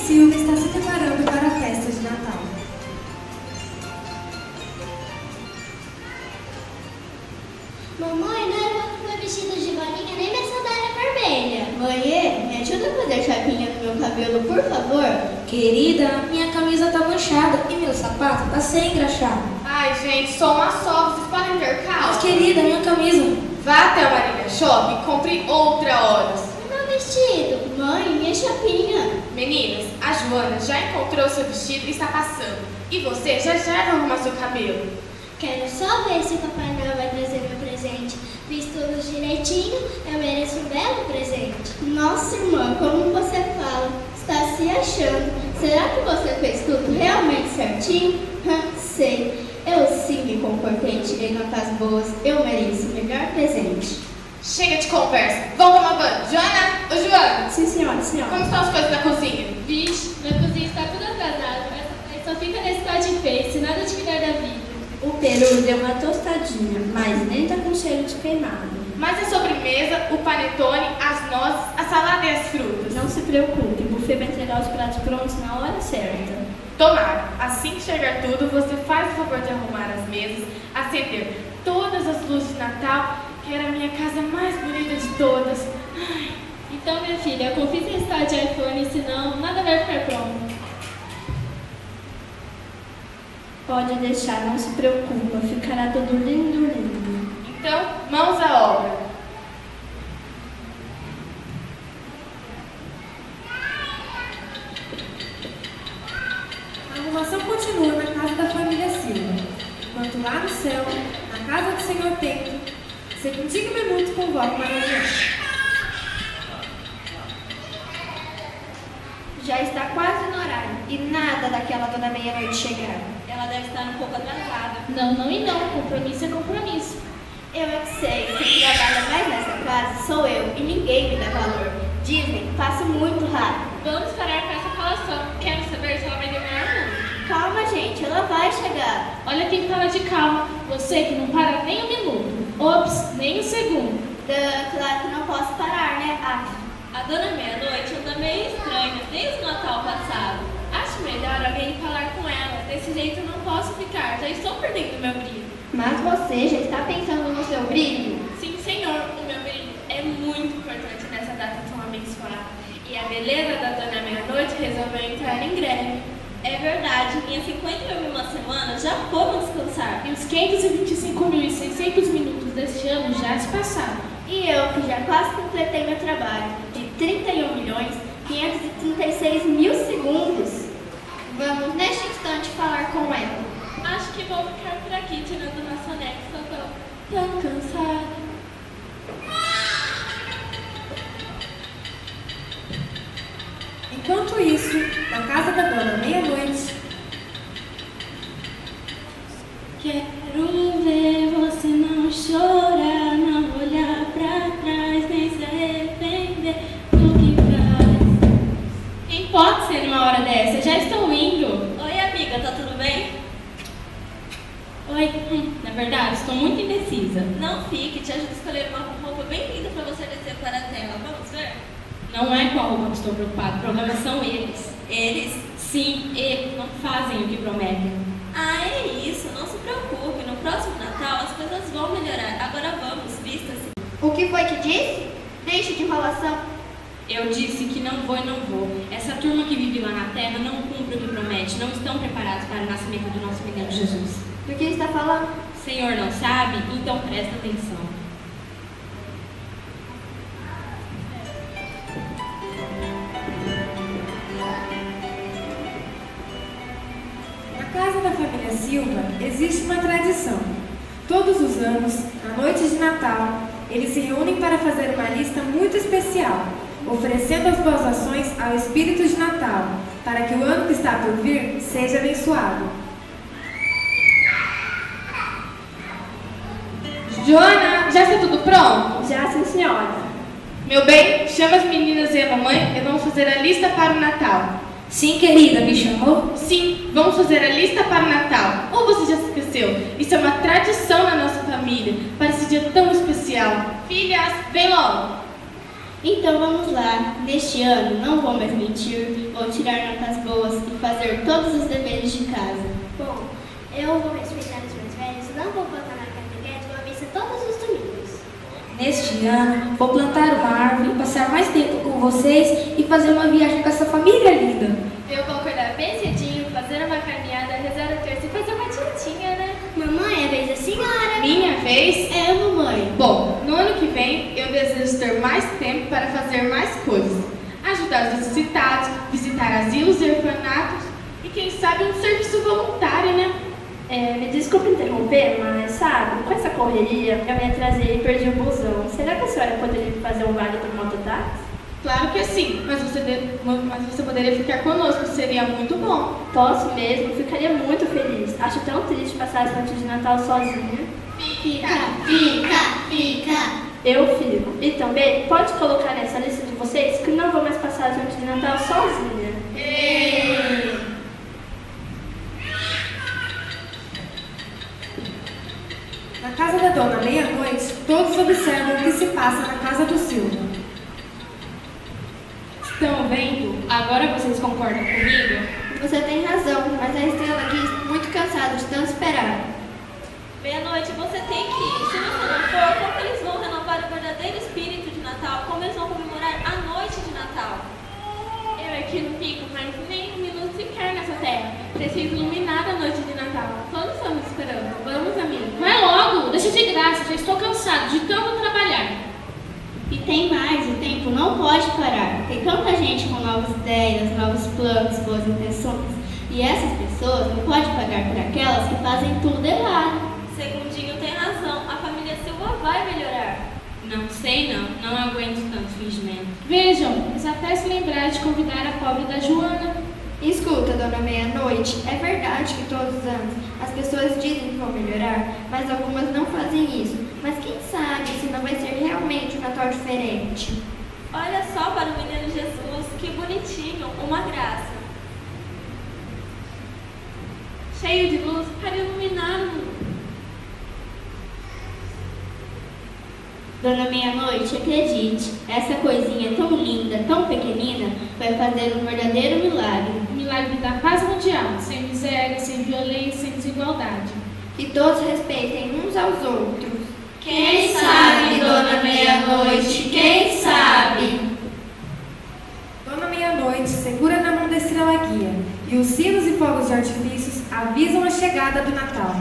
Silvia está se preparando para a festa de Natal. Mamãe, não é bom que meu vestido de bolinha nem minha sandália vermelha. Mãe, me ajuda a fazer chapinha no meu cabelo, por favor? Querida, minha camisa tá manchada e meu sapato tá sem engraxar. Ai, gente, só uma só, vocês podem ter calma. Mas querida, minha camisa. Vá até a Marília Shopping e compre outra horas. Meu vestido. Mãe, minha chapinha. Meninas, a Joana já encontrou seu vestido e está passando. E você já vai arrumar seu cabelo. Quero só ver se o Papai Noel vai trazer meu presente. Fiz tudo direitinho, eu mereço um belo presente. Nossa, irmã, como você fala? Está se achando. Será que você fez tudo realmente certinho? Sei. Eu sim me comportei, tirei notas boas. Eu mereço o melhor presente. Chega de conversa. Vamos tomar banho. Joana? Ô, Joana. Sim, senhora, senhora. Como estão as coisas na cozinha? Vixe, na cozinha está tudo atrasado. Mas só fica nesse código face, nada de cuidar da vida. O peru deu uma tostadinha, mas nem tá com cheiro de queimado. Mas a sobremesa, o panetone, as nozes, a salada e as frutas. Não se preocupe, o buffet vai entregar os pratos prontos na hora certa. Tomara. Assim que chegar tudo, você faz o favor de arrumar as mesas, acender todas as luzes de Natal, que era a minha casa mais bonita de todas. Ai. Então, minha filha, confie em instalar de iPhone, senão nada vai ficar pronto. Pode deixar, não se preocupa, ficará tudo lindo, lindo. Então, mãos à obra. A arrumação continua na casa da família Silva, enquanto lá no céu, na casa do Senhor Tempo, Sepultinho Minuto convoca uma reunião. Já está quase no horário e nada daquela dona meia-noite chegar. Ela deve estar um pouco atrasada. Não, e não. Compromisso é compromisso. Eu é que sei, quem trabalha mais nessa casa sou eu e ninguém me dá valor. Dizem, passo muito rápido. Vamos parar com essa falação. Quero saber se ela vai demorar muito. Calma, gente, ela vai chegar. Olha quem fala de calma. Você que não para nem um minuto. Ops, nem um segundo. Claro que não posso parar, né? A dona meia-noite anda meio estranha desde o Natal passado. Acho melhor alguém falar com ela. Desse jeito eu não posso ficar. Já estou perdendo meu brilho. Mas você já está pensando no seu brilho? Sim, senhor. O meu brilho é muito importante nessa data tão abençoada. E a beleza da dona meia-noite resolveu entrar em greve. É verdade. Em 51 semanas já fomos descansar. E os 525.600 minutos deste ano já se passaram. E eu, que já quase completei meu trabalho, de 31.536.000 segundos. Vamos, neste instante, falar com ela. Acho que vou ficar por aqui tirando nossa soneca. Estou tão cansada. Enquanto isso, na casa da dona meia-noite, quero ver você não chorar, não olhar pra trás, nem se arrepender do que faz. Quem pode ser numa hora dessa? Já estou indo. Oi, amiga, tá tudo bem? Oi, na verdade, estou muito indecisa. Não fique, te ajudo a escolher uma roupa bem linda pra você descer para a tela. Vamos ver? Não é com a roupa que estou preocupada, o problema são eles. Eles? Sim, eles não fazem o que prometem. Ah, é isso, não se preocupe. No próximo Natal as coisas vão melhorar. Agora vamos, vista-se. O que foi que disse? Deixe de enrolação. Eu disse que não vou e não vou. Essa turma que vive lá na terra não cumpre o que promete, não estão preparados para o nascimento do nosso menino Jesus. Do que está falando? O Senhor não sabe? Então presta atenção. na casa da família Silva existe uma tradição. Todos os anos, na noite de Natal, eles se reúnem para fazer uma lista muito especial, oferecendo as boas ações ao Espírito de Natal, para que o ano que está por vir seja abençoado. Joana, já está tudo pronto? Já, sim, senhora. Meu bem, chama as meninas e a mamãe e vamos fazer a lista para o Natal. Sim, querida, me chamou? Sim, vamos fazer a lista para o Natal. Ou você já se esqueceu? Isso é uma tradição na nossa família, para esse dia tão especial. Filhas, vem logo! Então vamos lá. Neste ano não vou mais mentir, vou tirar notas boas e fazer todos os deveres de casa. Bom, eu vou respeitar os mais velhos, não vou botar na catequese, vou à missa todos os domingos. Neste ano, vou plantar uma árvore, passar mais tempo com vocês e fazer uma viagem com essa família linda. Eu vou acordar bem cedinho, fazer uma caminhada, rezar a terça e fazer uma tintinha, né? Mamãe, é vez da senhora. Minha vez? É, mamãe. Bom, no ano que vem eu desejo ter mais tempo para fazer mais coisas. Ajudar os necessitados, visitar asilos e orfanatos e quem sabe um serviço voluntário, né? Me desculpe interromper, mas sabe, com essa correria eu me atrasei e perdi o busão. Será que a senhora poderia fazer um vale para o mototáxi? Claro que sim, mas você poderia ficar conosco, seria muito bom. Posso mesmo, ficaria muito feliz. Acho tão triste passar as noites de Natal sozinha. Fica. Eu fico. E também pode colocar nessa lista de vocês que não vou mais passar as noites de Natal sozinha. Na casa da dona meia-noite, todos observam o que se passa na casa do Silva. Estão vendo? Agora vocês concordam comigo? Você tem razão, mas a Estrela aqui muito cansada de tanto esperar. Meia-noite você tem que ir. Se você não for, como eles vão renovar o verdadeiro espírito de Natal? Como eles vão comemorar a noite de Natal? Eu aqui não fico mais nem um minuto sequer nessa terra. Preciso iluminar a noite de Natal. Todos estamos esperando. Vamos, amigo. Vai logo, deixa de graça, já estou cansado de tanto trabalhar. E tem mais, o tempo não pode parar. Tem tanta gente com novas ideias, novos planos, boas intenções. E essas pessoas não podem pagar por aquelas que fazem tudo errado. Segundinho tem razão, a família Silva vai melhorar. Não sei não aguento tanto fingimento. Vejam, mas até se lembrar de convidar a pobre da Joana. Escuta, dona Meia-Noite, é verdade que todos os anos as pessoas dizem que vão melhorar, mas algumas não fazem isso. Mas quem sabe se não vai ser realmente um Natal diferente? Olha só para o menino Jesus, que bonitinho, uma graça. Cheio de luz para iluminar o mundo. Dona Meia-Noite, acredite, essa coisinha tão linda, tão pequenina, vai fazer um verdadeiro milagre. O milagre da paz mundial, sem miséria, sem violência, sem desigualdade. Que todos respeitem uns aos outros. Quem sabe, dona Meia-Noite, quem sabe? Dona Meia-Noite segura na mão da Estrela Guia e os sinos e fogos de artifícios avisam a chegada do Natal.